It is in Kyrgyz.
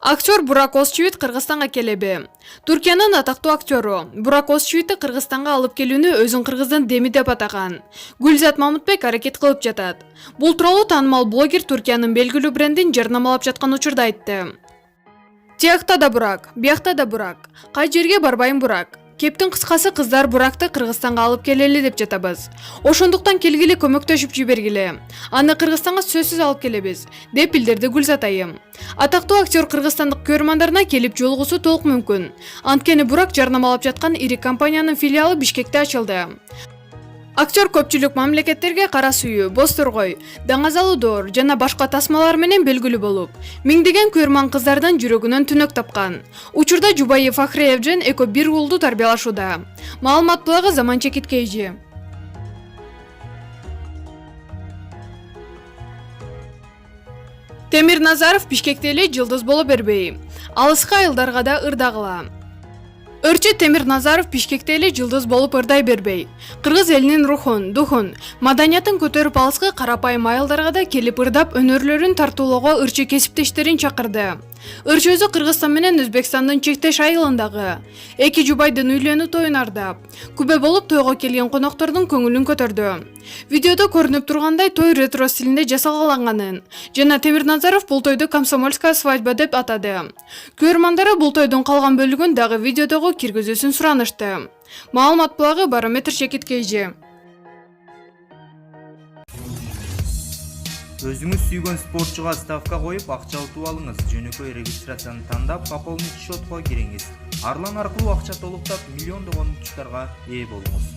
Актер Бурак Озчивит Кыргызстанга келеби. Түркиянын атактуу актеру Бурак Озчивитти Кыргызстанга алып келүүнү өзүн кыргыздын деми деп атаган Гүлзат Мамытбек аракет кылып жатат. Бул тууралуу таанымал блогер Түркиянын белгилүү брендин жарнамалап жаткан учурда айтты. Тиякта да Бурак, биякта да Бурак. Кай жерге барбайм Бурак. Кептин кыскасы кыздар Буракты Кыргызстанга алып келели деп жатабыз. Ошондуктан келгиле көмөктөшүп жибергиле. Аны Кыргызстанга сөзсүз алып келебиз, деп билдирди Гүлзат айым. Атактуу актер кыргызстандык көрөрмандарына келип жолугусу толук мүмкүн. Анткени Бурак жарнамалап жаткан ири компаниянын филиалы Бишкекте ачылды. Актер көпчүлүк мамлекеттерге кара сүйүү, боз торгой, даңазалуу доор жана башка тасмалар менен белгилүү болуп, миңдеген көрөрман кыздардын жүрөгүнөн түнөк тапкан. Учурда жубайы Фахри Евжен эко бир уулду тарбиялашууда. Маалымат булагы Заман Чекиткейжи. Темир Назаров Бишкекте эле жылдыз боло бербей. Алыска айылдарга да ырдагыла. Өрчү Темир Назаров Бишкекте эле жылдыз болуп ырдай бербей. Кыргыз элинин рухун, духун, маданиятын көтөрүп алыска карапайым айылдарга да келип ырдап өнөрлөрүн тартуулоого ырчы кесиптештерин чакырды. Ырчы өзү Кыргызстан менен Өзбекстандын чектеш айылындагы эки жубайдын үйлөнүү тоюн ардап, күбө болуп тойго келген коноктордун көңүлүн көтөрдү. Видеодо көрүнүп тургандай той ретро стилинде жасалганын жана Темир Назаров бул тойду комсомольская свадьба деп атады. Көрөрмандары бул тойдун калган бөлүгүн дагы видеодогу киргизүүсүн суранышты. Маалымат булагы Барометр Чекиткейжи. Өзүңүз сүйгөн спортчуга ставка коюп, акча утуп алыңыз. Жөнөкөй регистрацияны тандап, пополнить счетко кириңиз. Арлан аркылуу акча толуктап, миллиондогон утуштарга ээ болуңуз.